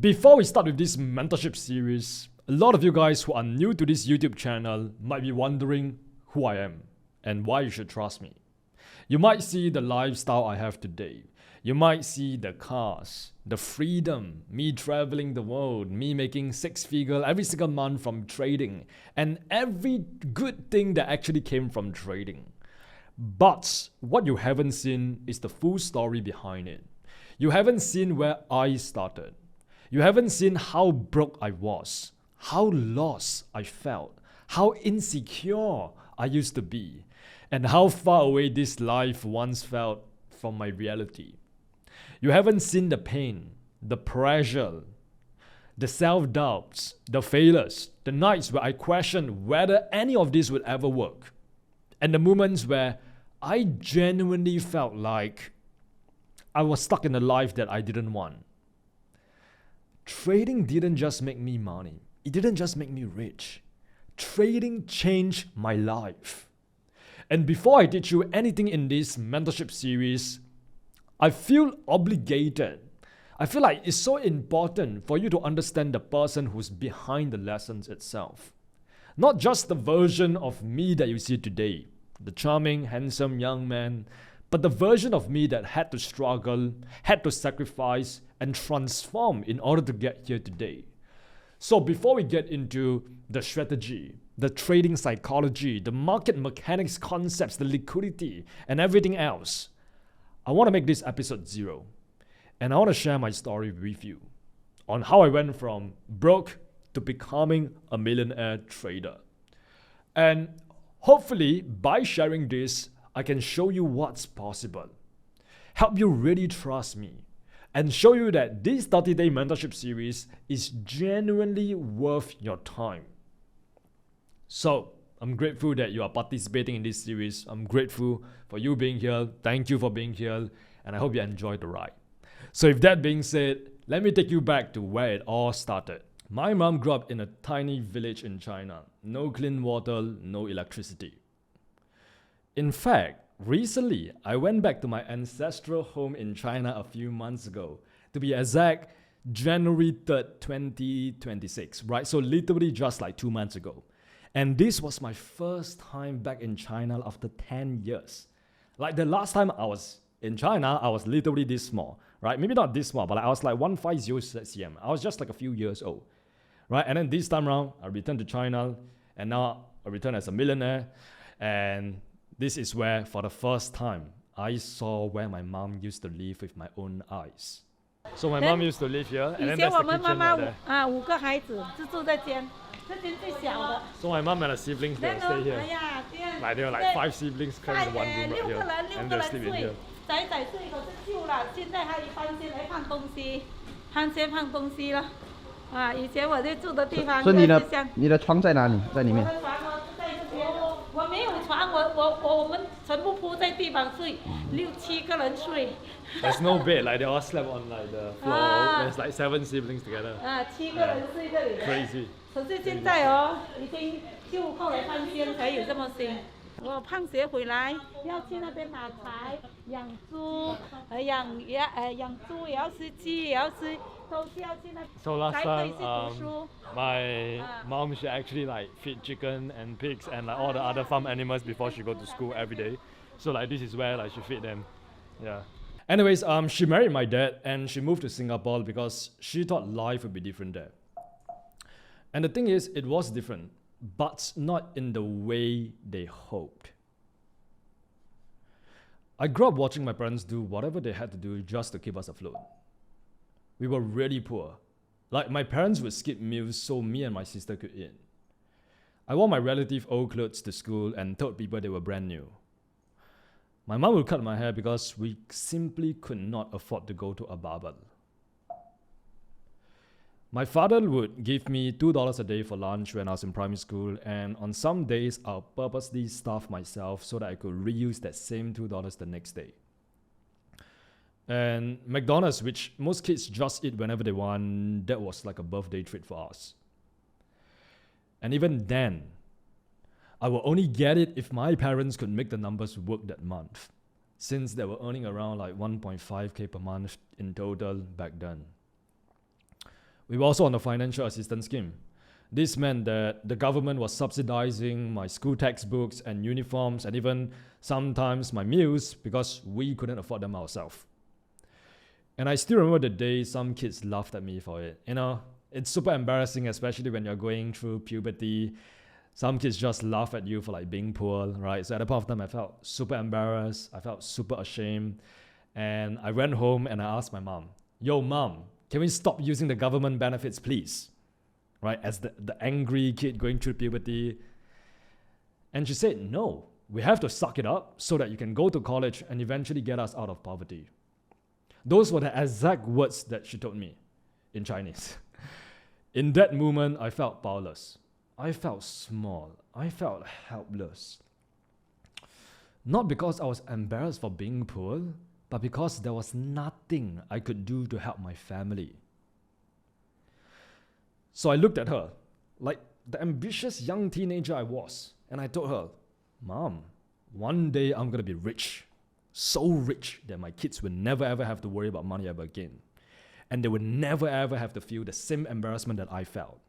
Before we start with this mentorship series, a lot of you guys who are new to this YouTube channel might be wondering who I am and why you should trust me. You might see the lifestyle I have today. You might see the cars, the freedom, me traveling the world, me making six-figure every single month from trading, and every good thing that actually came from trading. But what you haven't seen is the full story behind it. You haven't seen where I started. You haven't seen how broke I was, how lost I felt, how insecure I used to be, and how far away this life once felt from my reality. You haven't seen the pain, the pressure, the self-doubts, the failures, the nights where I questioned whether any of this would ever work, and the moments where I genuinely felt like I was stuck in a life that I didn't want. Trading didn't just make me money. It didn't just make me rich. Trading changed my life. And before I teach you anything in this mentorship series, I feel obligated. I feel like it's so important for you to understand the person who's behind the lessons itself. Not just the version of me that you see today, the charming, handsome young man, but the version of me that had to struggle, had to sacrifice, and transform in order to get here today. So before we get into the strategy, the trading psychology, the market mechanics concepts, the liquidity, and everything else, I want to make this episode 0. And I want to share my story with you on how I went from broke to becoming a millionaire trader. And hopefully, by sharing this, I can show you what's possible, help you really trust me, and show you that this 30-day mentorship series is genuinely worth your time. So, I'm grateful that you are participating in this series. I'm grateful for you being here. Thank you for being here, and I hope you enjoyed the ride. So with that being said, let me take you back to where it all started. My mom grew up in a tiny village in China. No clean water, no electricity. In fact, recently, I went back to my ancestral home in China a few months ago. To be exact, January 3rd, 2026, right? So literally just like 2 months ago. And this was my first time back in China after 10 years. Like the last time I was in China, I was literally this small, right? Maybe not this small, but I was like 150 cm. I was just like a few years old, right? And then this time around, I returned to China, and now I return as a millionaire. And this is where, for the first time, I saw where my mom used to live with my own eyes. So my mom used to live here, and then there's the kitchen right there. 5个孩子就住这间，这间最小的。 So my mom and her siblings, they stay here. Like there were like 5 siblings crammed in one room right here, and they sleep in here. 仔仔睡口是旧了，现在还搬进来放东西，先放东西了。以前我就住的地方。所以你的床在哪里？在里面。 我没有床，我们全部铺在地板睡，6、7个人睡。There's no bed, like they all slept on like the floor. There's like 7 siblings together. 7个人睡这里。Crazy. 可是现在已经就后来搬迁才有这么新。我放学回来要去那边打柴、养猪，养猪也要吃，鸡也要吃。 So last time, my mom, she actually like feed chicken and pigs and like all the other farm animals before she go to school every day. So like this is where like she feed them. Yeah. Anyways, she married my dad and she moved to Singapore because she thought life would be different there. And the thing is, it was different, but not in the way they hoped. I grew up watching my parents do whatever they had to do just to keep us afloat. We were really poor. Like my parents would skip meals so me and my sister could eat. I wore my relative old clothes to school and told people they were brand new. My mom would cut my hair because we simply could not afford to go to a barber. My father would give me $2 a day for lunch when I was in primary school, and on some days I'll purposely starve myself so that I could reuse that same $2 the next day. And McDonald's, which most kids just eat whenever they want, that was like a birthday treat for us. And even then, I will only get it if my parents could make the numbers work that month, since they were earning around like 1.5k per month in total back then. We were also on the financial assistance scheme. This meant that the government was subsidizing my school textbooks and uniforms and even sometimes my meals because we couldn't afford them ourselves. And I still remember the day some kids laughed at me for it. It's super embarrassing, especially when you're going through puberty. Some kids just laugh at you for like being poor, right? So at the point of time, I felt super embarrassed. I felt super ashamed. And I went home and I asked my mom, "Yo, mom, can we stop using the government benefits, please?" Right? As the angry kid going through puberty. And she said, "No, we have to suck it up so that you can go to college and eventually get us out of poverty." Those were the exact words that she told me in Chinese. In that moment, I felt powerless. I felt small. I felt helpless. Not because I was embarrassed for being poor, but because there was nothing I could do to help my family. So I looked at her, like the ambitious young teenager I was, and I told her, "Mom, one day I'm going to be rich. So rich that my kids will never ever have to worry about money ever again. And they will never ever have to feel the same embarrassment that I felt.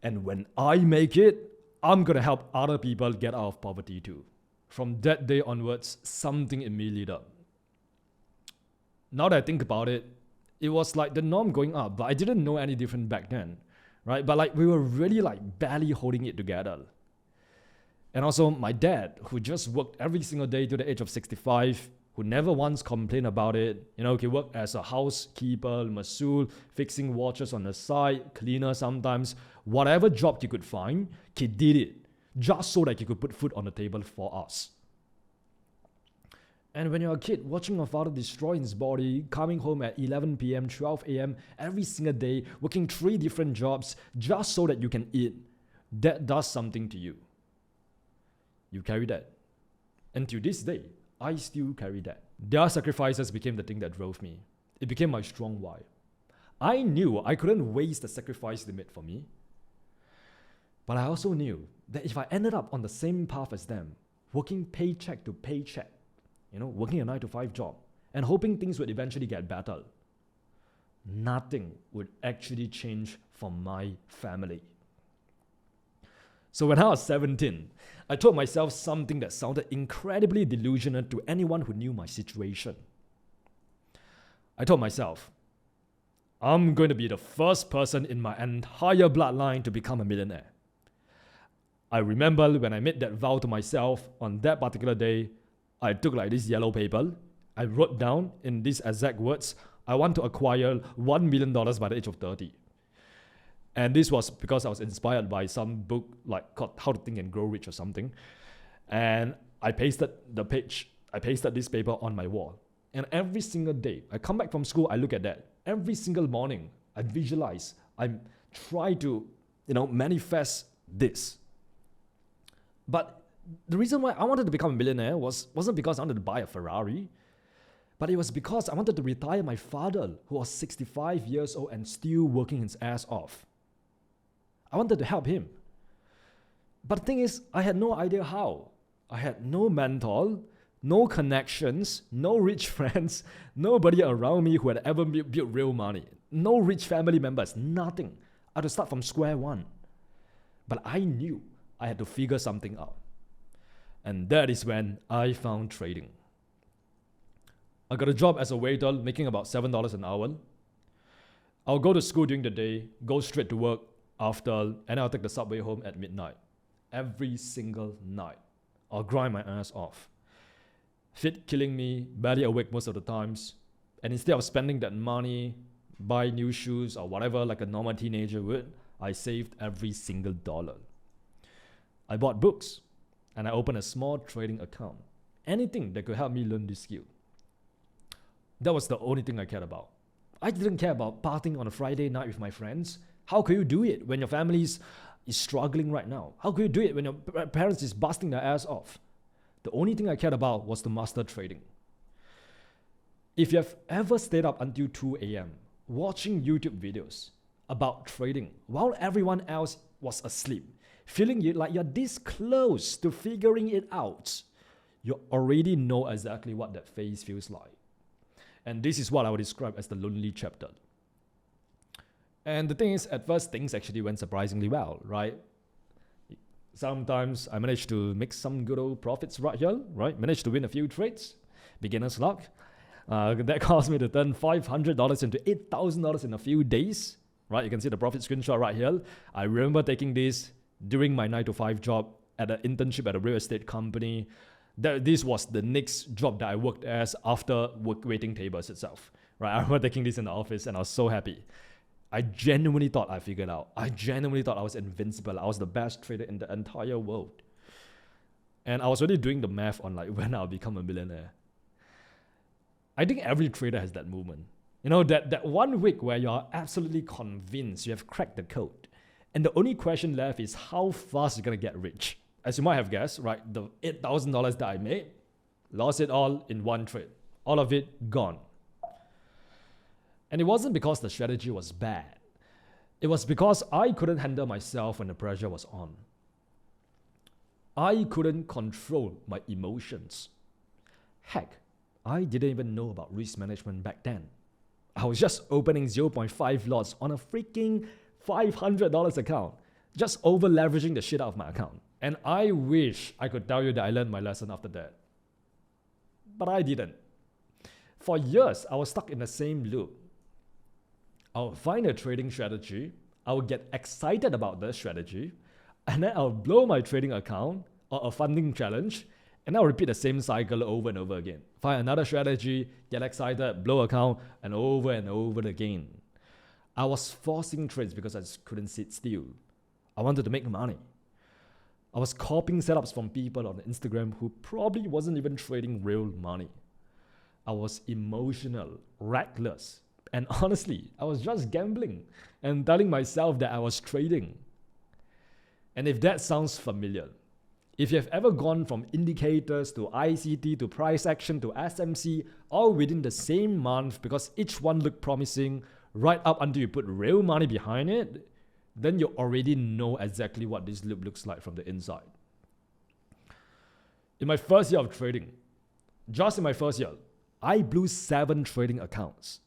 And when I make it, I'm going to help other people get out of poverty too." From that day onwards, something in me lit up. Now that I think about it, it was like the norm going up, but I didn't know any different back then, right? But like we were really like barely holding it together. And also my dad, who just worked every single day to the age of 65, who never once complained about it. He worked as a housekeeper, masseur, fixing watches on the side, cleaner sometimes. Whatever job he could find, he did it just so that he could put food on the table for us. And when you're a kid, watching your father destroy his body, coming home at 11 p.m., 12 a.m. every single day, working 3 different jobs just so that you can eat, that does something to you. You carry that. And to this day, I still carry that. Their sacrifices became the thing that drove me. It became my strong why. I knew I couldn't waste the sacrifice they made for me. But I also knew that if I ended up on the same path as them, working paycheck to paycheck, working a 9-to-5 job, and hoping things would eventually get better, nothing would actually change for my family. So when I was 17, I told myself something that sounded incredibly delusional to anyone who knew my situation. I told myself, I'm going to be the first person in my entire bloodline to become a millionaire. I remember when I made that vow to myself on that particular day, I took like this yellow paper. I wrote down in these exact words, I want to acquire $1 million by the age of 30. And this was because I was inspired by some book like called How to Think and Grow Rich or something. And I pasted this paper on my wall. And every single day, I come back from school, I look at that. Every single morning, I visualize, I try to, manifest this. But the reason why I wanted to become a millionaire wasn't because I wanted to buy a Ferrari, but it was because I wanted to retire my father, who was 65 years old and still working his ass off. I wanted to help him. But the thing is, I had no idea how. I had no mentor, no connections, no rich friends, nobody around me who had ever built real money, no rich family members, nothing. I had to start from square one. But I knew I had to figure something out. And that is when I found trading. I got a job as a waiter making about $7 an hour. I'll go to school during the day, go straight to work after, and I'll take the subway home at midnight. Every single night. I'll grind my ass off. Fit killing me, barely awake most of the times. And instead of spending that money, buy new shoes or whatever like a normal teenager would, I saved every single dollar. I bought books and I opened a small trading account. Anything that could help me learn this skill. That was the only thing I cared about. I didn't care about partying on a Friday night with my friends. How could you do it when your family is struggling right now? How could you do it when your parents is busting their ass off? The only thing I cared about was to master trading. If you have ever stayed up until 2 a.m. watching YouTube videos about trading while everyone else was asleep, feeling like you're this close to figuring it out, you already know exactly what that phase feels like. And this is what I would describe as the lonely chapter. And the thing is, at first, things actually went surprisingly well, right? Sometimes I managed to make some good old profits right here, right? Managed to win a few trades, beginner's luck. That caused me to turn $500 into $8,000 in a few days, right? You can see the profit screenshot right here. I remember taking this during my 9-to-5 job at an internship at a real estate company. This was the next job that I worked as after waiting tables itself, right? I remember taking this in the office and I was so happy. I genuinely thought I figured out. I genuinely thought I was invincible. I was the best trader in the entire world. And I was already doing the math on like when I'll become a millionaire. I think every trader has that moment. You know, that 1 week where you're absolutely convinced you have cracked the code. And the only question left is how fast you're going to get rich. As you might have guessed, right, the $8,000 that I made, lost it all in one trade. All of it gone. And it wasn't because the strategy was bad. It was because I couldn't handle myself when the pressure was on. I couldn't control my emotions. Heck, I didn't even know about risk management back then. I was just opening 0.5 lots on a freaking $500 account, just over leveraging the shit out of my account. And I wish I could tell you that I learned my lesson after that. But I didn't. For years, I was stuck in the same loop. I would find a trading strategy, I would get excited about the strategy, and then I'll blow my trading account or a funding challenge, and I'll repeat the same cycle over and over again. Find another strategy, get excited, blow account, and over again. I was forcing trades because I just couldn't sit still. I wanted to make money. I was copying setups from people on Instagram who probably wasn't even trading real money. I was emotional, reckless, and honestly, I was just gambling and telling myself that I was trading. And if that sounds familiar, if you have ever gone from indicators to ICT to price action to SMC all within the same month because each one looked promising right up until you put real money behind it, then you already know exactly what this loop looks like from the inside. In my first year of trading, just in my first year, I blew 7 trading accounts.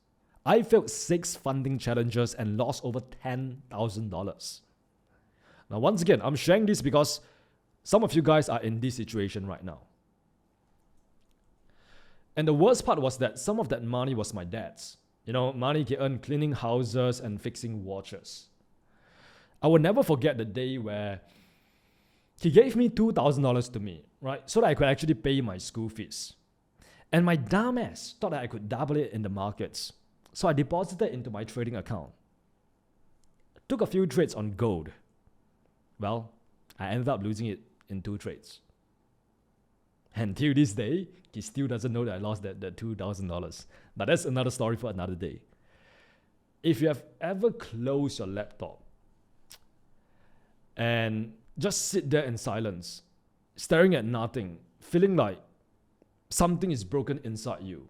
I failed 6 funding challenges and lost over $10,000. Now, once again, I'm sharing this because some of you guys are in this situation right now. And the worst part was that some of that money was my dad's. You know, money he earned cleaning houses and fixing watches. I will never forget the day where he gave me $2,000 to me, right? So that I could actually pay my school fees. And my dumb ass thought that I could double it in the markets. So I deposited into my trading account. Took a few trades on gold. Well, I ended up losing it in 2 trades. And till this day, he still doesn't know that I lost that $2,000. But that's another story for another day. If you have ever closed your laptop and just sit there in silence, staring at nothing, feeling like something is broken inside you,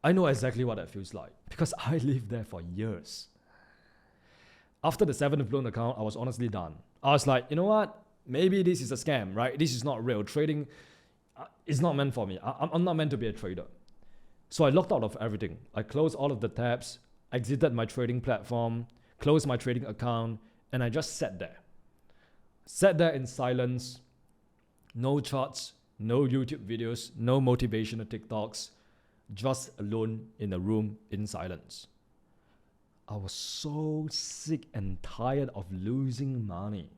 I know exactly what that feels like because I lived there for years. After the 7th blown account, I was honestly done. I was like, you know what? Maybe this is a scam, right? This is not real. Trading is not meant for me. I'm not meant to be a trader. So I locked out of everything. I closed all of the tabs, exited my trading platform, closed my trading account, and I just sat there. Sat there in silence, no charts, no YouTube videos, no motivational TikToks, just alone in a room in silence. I was so sick and tired of losing money.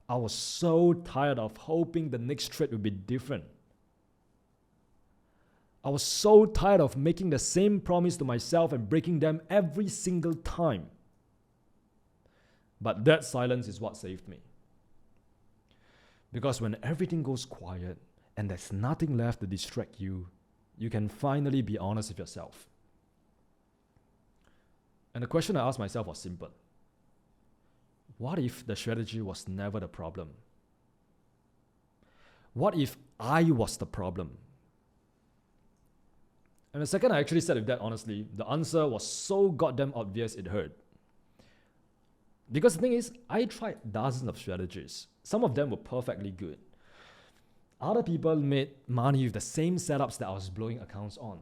I was so tired of hoping the next trade would be different. I was so tired of making the same promise to myself and breaking them every single time. But that silence is what saved me. Because when everything goes quiet and there's nothing left to distract you, you can finally be honest with yourself. And the question I asked myself was simple. What if the strategy was never the problem? What if I was the problem? And the second I actually said with that honestly, the answer was so goddamn obvious it hurt. Because the thing is, I tried dozens of strategies. Some of them were perfectly good. Other people made money with the same setups that I was blowing accounts on.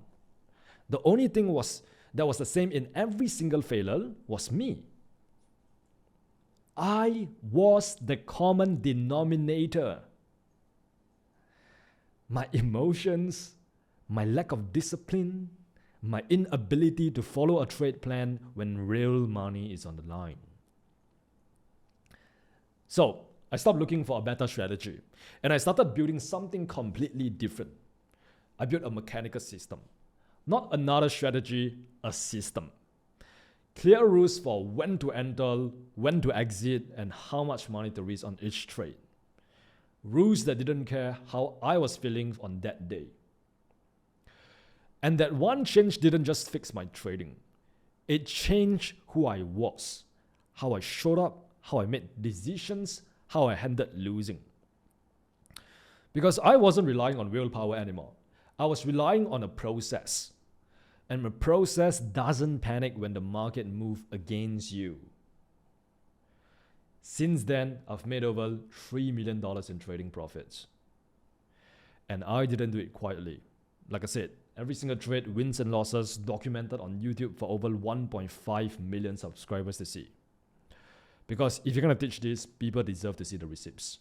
The only thing was that was the same in every single failure was me. I was the common denominator. My emotions, my lack of discipline, my inability to follow a trade plan when real money is on the line. So I stopped looking for a better strategy and I started building something completely different. I built a mechanical system. Not another strategy, a system. Clear rules for when to enter, when to exit, and how much money to risk on each trade. Rules that didn't care how I was feeling on that day. And that one change didn't just fix my trading. It changed who I was, how I showed up, how I made decisions, how I handled losing. Because I wasn't relying on willpower anymore. I was relying on a process. And the process doesn't panic when the market moves against you. Since then, I've made over $3 million in trading profits. And I didn't do it quietly. Like I said, every single trade, wins and losses, documented on YouTube for over 1.5 million subscribers to see. Because if you're going to teach this, people deserve to see the receipts.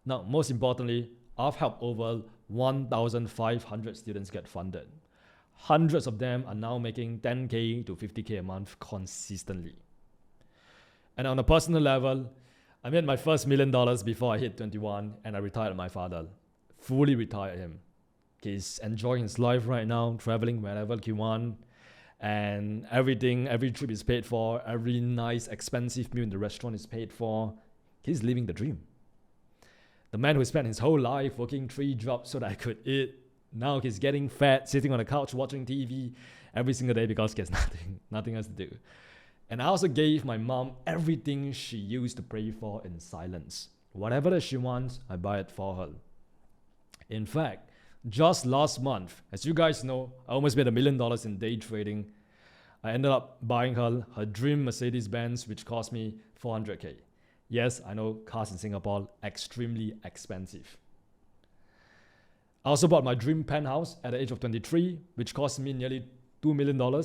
Now, most importantly, I've helped over 1,500 students get funded. Hundreds of them are now making 10K to 50K a month consistently. And on a personal level, I made my first $1 million before I hit 21 and I retired my father. Fully retired him. He's enjoying his life right now, traveling wherever he wants. And everything, every trip is paid for. Every nice, expensive meal in the restaurant is paid for. He's living the dream. The man who spent his whole life working 3 jobs so that I could eat. Now he's getting fat, sitting on the couch watching TV every single day because he has nothing else to do. And I also gave my mom everything she used to pray for in silence. Whatever that she wants, I buy it for her. In fact, just last month, as you guys know, I almost made $1 million in day trading. I ended up buying her dream Mercedes-Benz, which cost me $400K. Yes, I know cars in Singapore extremely expensive. I also bought my dream penthouse at the age of 23, which cost me nearly $2 million.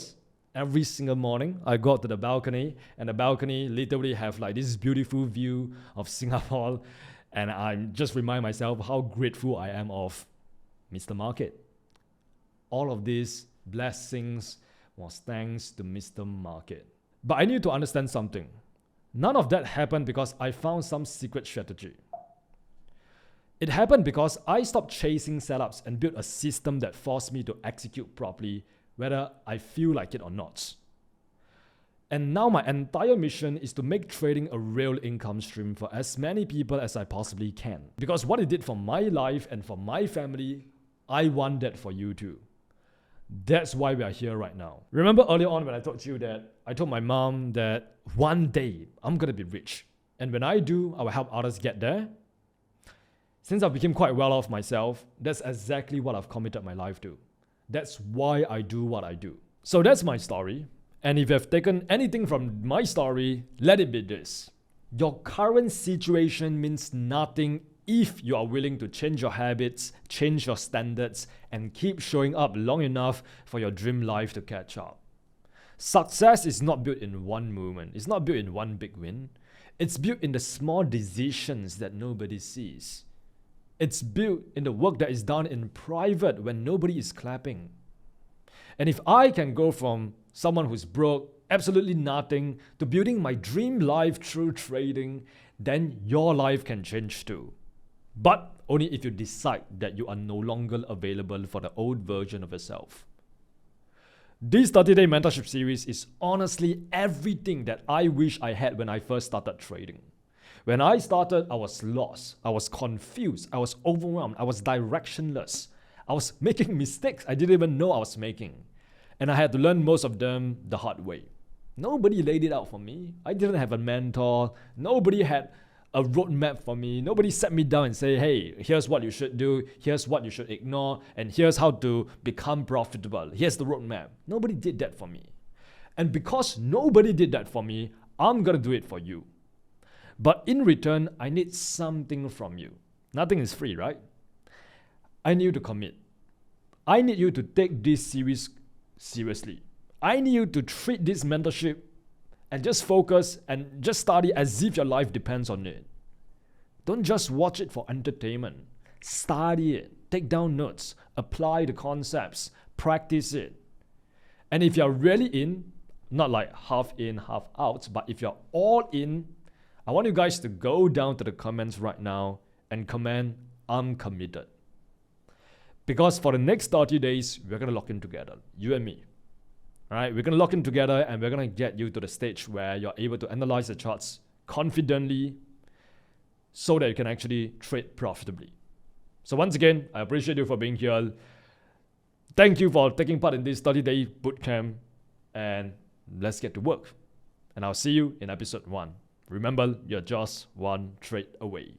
Every single morning, I go out to the balcony, and the balcony literally have like this beautiful view of Singapore, and I just remind myself how grateful I am of Mr. Market. All of these blessings was thanks to Mr. Market. But I need to understand something. None of that happened because I found some secret strategy. It happened because I stopped chasing setups and built a system that forced me to execute properly, whether I feel like it or not. And now my entire mission is to make trading a real income stream for as many people as I possibly can. Because what it did for my life and for my family, I want that for you too. That's why we are here right now. Remember earlier on when I told you that I told my mom that one day I'm gonna be rich. And when I do, I will help others get there. Since I became quite well off myself, that's exactly what I've committed my life to. That's why I do what I do. So that's my story. And if you have taken anything from my story, let it be this. Your current situation means nothing if you are willing to change your habits, change your standards, and keep showing up long enough for your dream life to catch up. Success is not built in one moment. It's not built in one big win. It's built in the small decisions that nobody sees. It's built in the work that is done in private when nobody is clapping. And if I can go from someone who's broke, absolutely nothing, to building my dream life through trading, then your life can change too. But only if you decide that you are no longer available for the old version of yourself. This 30-day mentorship series is honestly everything that I wish I had when I first started trading. When I started, I was lost, I was confused, I was overwhelmed, I was directionless. I was making mistakes I didn't even know I was making. And I had to learn most of them the hard way. Nobody laid it out for me. I didn't have a mentor. Nobody had a roadmap for me. Nobody sat me down and say, hey, here's what you should do, here's what you should ignore, and here's how to become profitable. Here's the roadmap. Nobody did that for me. And because nobody did that for me, I'm gonna do it for you. But in return, I need something from you. Nothing is free, right? I need you to commit. I need you to take this series seriously. I need you to treat this mentorship and just focus and just study as if your life depends on it. Don't just watch it for entertainment. Study it, take down notes, apply the concepts, practice it. And if you're really in, not like half in, half out, but if you're all in, I want you guys to go down to the comments right now and comment, I'm committed. Because for the next 30 days, we're going to lock in together, you and me. All right, we're going to lock in together and we're going to get you to the stage where you're able to analyze the charts confidently so that you can actually trade profitably. So once again, I appreciate you for being here. Thank you for taking part in this 30-day bootcamp, and let's get to work. And I'll see you in episode 1. Remember, you're just one trade away.